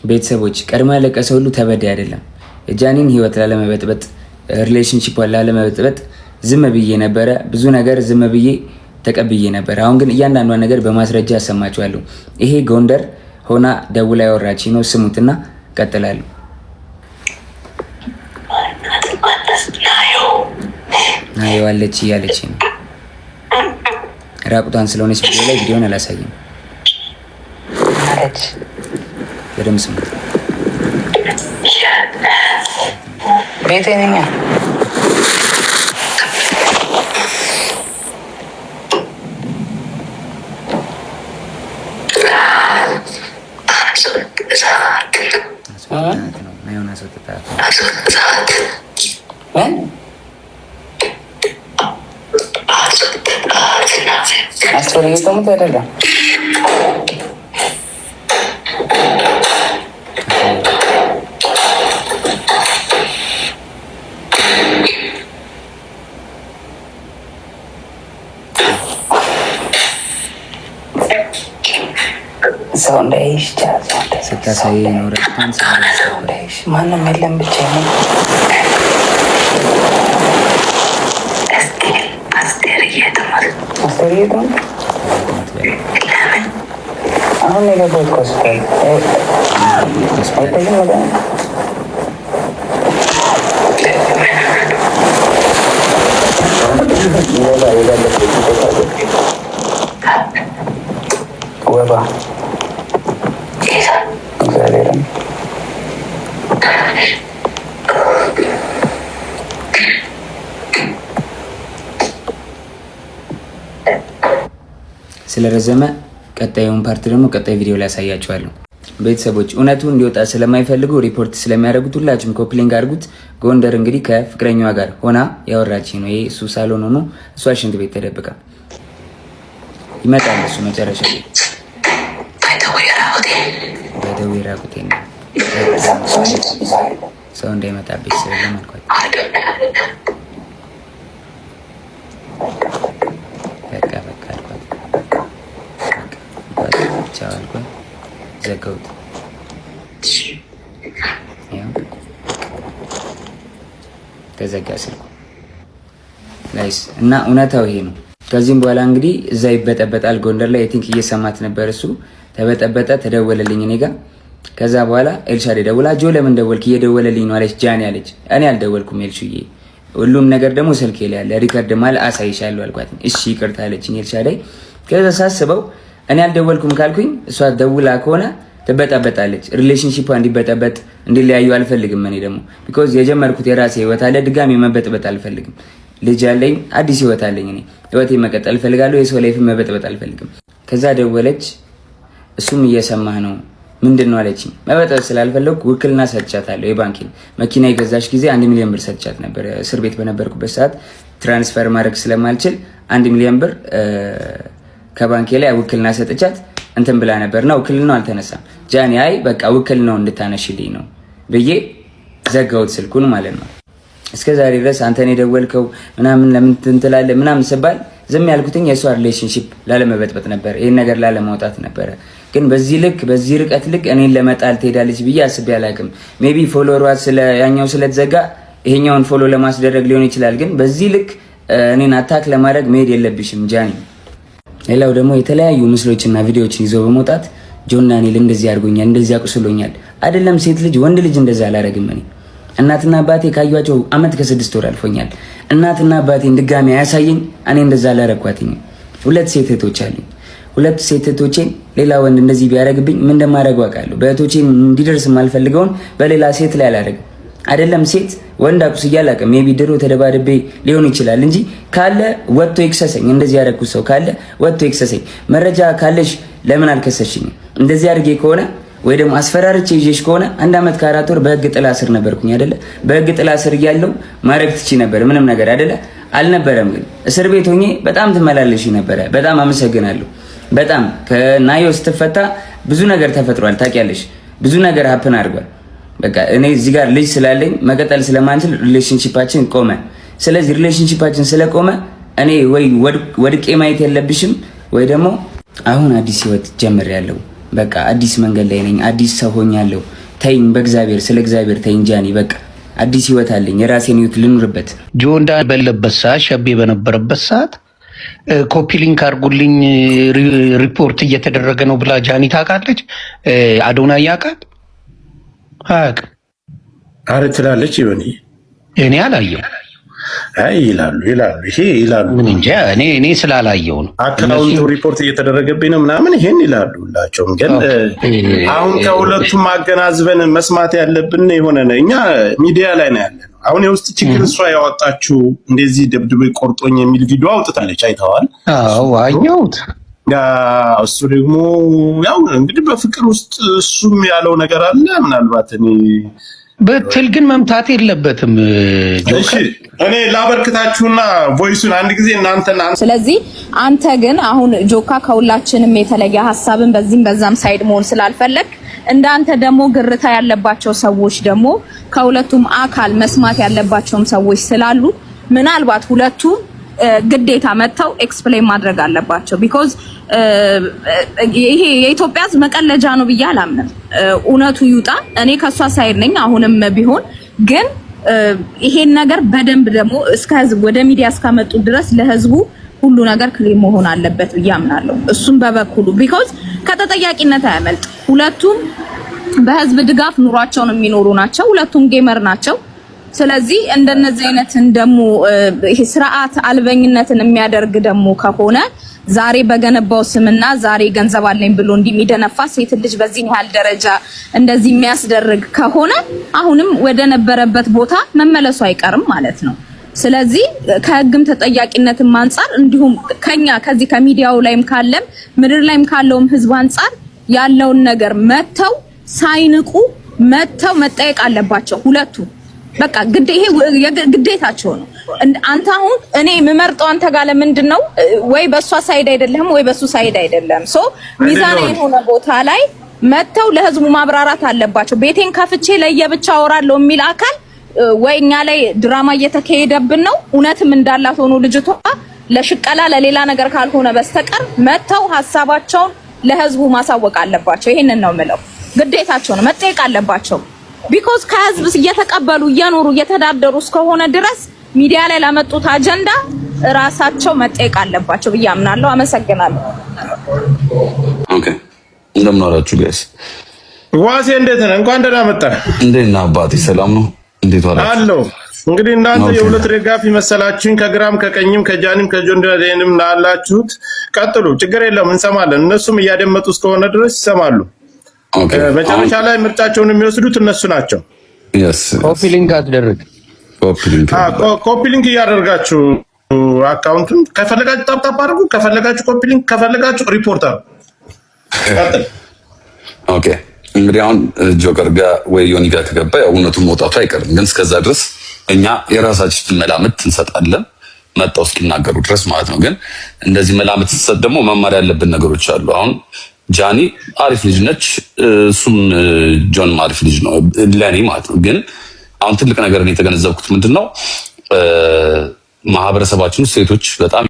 ቤተሰቦች ቀድሞ ያለቀሰ ሁሉ ተበዳይ አይደለም። ጃኒን ህይወት ላለመበጥበጥ ሪሌሽንሺፑን ላለመበጥበጥ ዝም ብዬ ነበረ። ብዙ ነገር ዝም ብዬ ተቀብዬ ነበር። አሁን ግን እያንዳንዷን ነገር በማስረጃ ያሰማችኋለሁ። ይሄ ጎንደር ሆና ደውላ ያወራችኝ ነው። ስሙትና ቀጥላለሁ። ናየው አለች እያለች ነው። ራቁቷን ስለሆነች ቪዲዮ ላይ ቪዲዮን አላሳይም። በደምብ ስሙት። ቤተኛ አስፈላጊ አይደለም። ሰው እንዳይሽ ስታሳይ ኖረ ማንም የለም ብቻ ነው። አሁን የገባሁት ሆስፒታል ወባ እግዚአብሔርን ስለረዘመ ቀጣዩን ፓርት ደግሞ ቀጣይ ቪዲዮ ላይ ያሳያችኋለሁ። ቤተሰቦች እውነቱ እንዲወጣ ስለማይፈልጉ ሪፖርት ስለሚያደርጉት ሁላችሁም ኮፕሊንግ አድርጉት። ጎንደር እንግዲህ ከፍቅረኛዋ ጋር ሆና ያወራችኝ ነው። ይሄ እሱ ሳሎን ሆኖ እሷ ሽንት ቤት ተደብቃ ይመጣል። እሱ መጨረሻ ላይ በደዌ ራቁቴ ነው ሰው እንዳይመጣብኝ ስለማልኳት በቃ አልኳት። ቻው አልኳት። ዘጋሁት። ተዘጋ ስልኩ ላይስ እና እውነታው ይሄ ነው። ከዚህም በኋላ እንግዲህ እዛ ይበጠበጣል። ጎንደር ላይ ቲንክ እየሰማት ነበር። እሱ ተበጠበጠ፣ ተደወለልኝ እኔ ጋር። ከዛ በኋላ ኤልሻዴ ደውላ ጆ ለምን ደወልክ? እየደወለልኝ ነው አለች። ጃኒ አለች። እኔ አልደወልኩም ኤልሹዬ፣ ሁሉም ነገር ደግሞ ስልኬ ላይ ያለ ሪከርድ ማል አሳይሻለሁ አልኳት። እሺ ይቅርታ አለችኝ ኤልሻዴ። ከዛ ሳስበው እኔ አልደወልኩም ካልኩኝ እሷ ደውላ ከሆነ ትበጠበጣለች። ሪሌሽንሺፑ እንዲበጠበጥ እንዲለያዩ አልፈልግም። እኔ ደግሞ ቢኮዝ የጀመርኩት የራሴ ህይወት አለ፣ ድጋሚ መበጥበጥ አልፈልግም። ልጅ አለኝ፣ አዲስ ህይወት አለኝ። እኔ ህይወቴን መቀጠል እፈልጋለሁ። የሰው ላይፍ መበጥበጥ አልፈልግም። ከዛ ደወለች። እሱም እየሰማህ ነው ምንድን ነው አለችኝ። መበጠበጥ ስላልፈለኩ ውክልና ሰጥቻታለሁ። የባንኪን መኪና የገዛች ጊዜ 1 ሚሊዮን ብር ሰጥቻት ነበር። እስር ቤት በነበርኩበት ሰዓት ትራንስፈር ማድረግ ስለማልችል 1 ሚሊዮን ብር ከባንኬ ላይ ውክልና ሰጥቻት እንትን ብላ ነበርና ውክልናው አልተነሳም። ጃኒ አይ በቃ ውክልናው እንድታነሽልኝ ነው ብዬ ዘጋሁት ስልኩን ማለት ነው። እስከዛሬ ድረስ አንተን የደወልከው ምናምን ለምን ትንትላለህ ምናምን ስባል ዝም ያልኩትኝ የሷ ሪሌሽንሺፕ ላለመበጥበጥ ነበር፣ ይሄን ነገር ላለማውጣት ነበረ። ግን በዚህ ልክ በዚህ ርቀት ልክ እኔን ለመጣል ትሄዳለች ብዬ አስቤ አላውቅም። ሜቢ ፎሎወሯ ስለ ያኛው ስለተዘጋ ይሄኛውን ፎሎ ለማስደረግ ሊሆን ይችላል። ግን በዚህ ልክ እኔን አታክ ለማድረግ መሄድ የለብሽም ጃኒ። ሌላው ደግሞ የተለያዩ ምስሎችና ቪዲዮዎችን ይዞ በመውጣት ጆና ኔል እንደዚህ አድርጎኛል፣ እንደዚህ አቁስሎኛል። አይደለም ሴት ልጅ ወንድ ልጅ እንደዛ አላረግም። እኔ እናትና አባቴ ካዩዋቸው አመት ከ6 ወር አልፎኛል። እናትና አባቴን ድጋሚ አያሳየኝ እኔ እንደዛ አላረኳትኝ። 2 ሴት እህቶች አሉኝ። 2 ሴት እህቶቼን ሌላ ወንድ እንደዚህ ቢያረግብኝ ምን እንደማደርገው አውቃለሁ። በእህቶቼ እንዲደርስ የማልፈልገውን በሌላ ሴት ላይ አላረግም። አይደለም ሴት ወንድ አቁስዬ አላውቅም። ሜቢ ድሮ ተደባድቤ ሊሆን ይችላል እንጂ ካለ ወጥቶ ይክሰሰኝ። እንደዚህ ያደረኩት ሰው ካለ ወጥቶ ይክሰሰኝ። መረጃ ካለሽ ለምን አልከሰሽኝም? እንደዚህ አድርጌ ከሆነ ወይ ደግሞ አስፈራርቼ ይዤሽ ከሆነ 1 አመት ከ4 ወር በህግ ጥላ ስር ነበርኩኝ አይደለ? በህግ ጥላ ስር እያለሁ ማድረግ ትቺ ነበር ምንም ነገር አይደለ? አልነበረም። ግን እስር ቤት ሆኜ በጣም ትመላለሽ ነበረ። በጣም አመሰግናለሁ። በጣም ከናዮ ስትፈታ ብዙ ነገር ተፈጥሯል። ታውቂያለሽ፣ ብዙ ነገር ሀፕን አድርጓል። በቃ እኔ እዚህ ጋር ልጅ ስላለኝ መቀጠል ስለማንችል ሪሌሽንሺፓችን ቆመ። ስለዚህ ሪሌሽንሺፓችን ስለቆመ እኔ ወይ ወድቄ ማየት የለብሽም ወይ ደግሞ አሁን አዲስ ህይወት ጀምሬያለሁ በቃ አዲስ መንገድ ላይ ነኝ፣ አዲስ ሰው ሆኛለሁ። ተይኝ በእግዚአብሔር፣ ስለ እግዚአብሔር ተይኝ ጃኒ። በቃ አዲስ ህይወት አለኝ፣ የራሴን ህይወት ልኑርበት። ጆንዳ በለበት ሰዓት፣ ሸቤ በነበረበት ሰዓት ኮፒ ሊንክ አድርጉልኝ ሪፖርት እየተደረገ ነው ብላ ጃኒ ታውቃለች። አዶናይ ያውቃል አያውቅም? አረ ትላለች ይሆን? እኔ አላየው። አይ ይላሉ ይሄ ይላሉ። ምን እንጃ እኔ ስላላየው ነው። አካውንቱ ሪፖርት እየተደረገብኝ ነው ምናምን ይሄን ይላሉ ሁላቸውም። ግን አሁን ከሁለቱም አገናዝበን መስማት ያለብን የሆነ ነው። እኛ ሚዲያ ላይ ነው ያለነው። አሁን የውስጥ ችግር እሷ ያወጣችው እንደዚህ ደብድቤ ቆርጦኝ የሚል ቪዲዮ አውጥታለች። አይተዋል? አዎ አየሁት። እሱ ደግሞ ያው እንግዲህ በፍቅር ውስጥ እሱም ያለው ነገር አለ። ምናልባት እኔ በትል ግን መምታት የለበትም። እሺ እኔ ላበርክታችሁና ቮይሱን አንድ ጊዜ እናንተና ስለዚህ አንተ ግን አሁን ጆካ ከሁላችንም የተለየ ሐሳብን በዚህም በዛም ሳይድ መሆን ስላልፈለግ እንዳንተ ደግሞ ግርታ ያለባቸው ሰዎች ደግሞ ከሁለቱም አካል መስማት ያለባቸውም ሰዎች ስላሉ ምናልባት ሁለቱ ግዴታ መተው ኤክስፕሌን ማድረግ አለባቸው። ቢኮዝ ይሄ የኢትዮጵያ ሕዝብ መቀለጃ ነው ብዬ አላምንም። እውነቱ ይውጣ። እኔ ከሷ ሳይድ ነኝ አሁንም ቢሆን ግን ይሄን ነገር በደንብ ደግሞ እስከ ሕዝብ ወደ ሚዲያ እስካመጡ ድረስ ለሕዝቡ ሁሉ ነገር ክሊር መሆን አለበት ብዬ አምናለሁ። እሱም በበኩሉ ቢኮዝ ከተጠያቂነት አያመልጥ። ሁለቱም በሕዝብ ድጋፍ ኑሯቸውን የሚኖሩ ናቸው። ሁለቱም ጌመር ናቸው። ስለዚህ እንደነዚህ አይነትን ደግሞ ይሄ ስርዓት አልበኝነትን የሚያደርግ ደግሞ ከሆነ ዛሬ በገነባው ስምና ዛሬ ገንዘብ አለኝ ብሎ እንደሚደነፋ ሴት ልጅ በዚህ ያህል ደረጃ እንደዚህ የሚያስደርግ ከሆነ አሁንም ወደ ነበረበት ቦታ መመለሱ አይቀርም ማለት ነው። ስለዚህ ከህግም ተጠያቂነትም አንፃር እንዲሁም ከኛ ከዚህ ከሚዲያው ላይም ካለም ምድር ላይም ካለውም ህዝብ አንፃር ያለውን ነገር መተው ሳይንቁ መተው መጠየቅ አለባቸው ሁለቱ። በቃ ይሄ ግዴታቸው ነው። አንተ አሁን እኔ የምመርጠው አንተ ጋር ለምንድን ነው ወይ በሷ ሳይድ አይደለም ወይ በሱ ሳይድ አይደለም። ሶ ሚዛን የሆነ ቦታ ላይ መተው ለህዝቡ ማብራራት አለባቸው። ቤቴን ከፍቼ ለየብቻ አወራለሁ የሚል አካል ወይ እኛ ላይ ድራማ እየተካሄደብን ነው እውነትም እንዳላት ሆኖ ልጅቷ ለሽቀላ ለሌላ ነገር ካልሆነ በስተቀር መተው ሐሳባቸውን ለህዝቡ ማሳወቅ አለባቸው። ይሄንን ነው የምለው። ግዴታቸው ነው፣ መጠየቅ አለባቸው። ቢኮዝ ከህዝብ እየተቀበሉ እየኖሩ እየተዳደሩ እስከሆነ ድረስ ሚዲያ ላይ ላመጡት አጀንዳ ራሳቸው መጠየቅ አለባቸው ብዬ አምናለሁ። አመሰግናለሁ። ኦኬ እንደምን አላችሁ ጋይስ? ዋሴ እንዴት ነህ? እንኳን ደህና መጣህ። እንዴት ነህ አባቴ? ሰላም ነው? እንዴት ዋላችሁ? አሎ እንግዲህ እናንተ የሁለት ደጋፊ መሰላችሁኝ። ከግራም ከቀኝም ከጃኒም ከጆንዳዴንም ናላችሁት። ቀጥሉ፣ ችግር የለም እንሰማለን። እነሱም እያደመጡ እስከሆነ ድረስ ይሰማሉ። መጨረሻ ላይ ምርጫቸውን የሚወስዱት እነሱ ናቸው። ኮፒ ሊንክ አትደረግ። ኮፒ ሊንክ እያደረጋችሁ አካውንቱን ከፈለጋችሁ ታፕታፕ አድርጉ፣ ከፈለጋችሁ ኮፒ ሊንክ፣ ከፈለጋችሁ ሪፖርት አድርጉ። ኦኬ እንግዲህ አሁን ጆከር ጋር ወይ ዮኒ ጋር ከገባ ያው እውነቱን መውጣቱ አይቀርም። ግን እስከዛ ድረስ እኛ የራሳችን መላምት እንሰጣለን መጣው እስኪናገሩ ድረስ ማለት ነው። ግን እንደዚህ መላምት እንሰጥ ደግሞ መማር ያለብን ነገሮች አሉ። አሁን ጃኒ አሪፍ ልጅ ነች፣ እሱም ጆንም አሪፍ ልጅ ነው ለኔ ማለት ነው። ግን አሁን ትልቅ ነገር ነው የተገነዘብኩት ምንድነው ማህበረሰባችን ሴቶች በጣም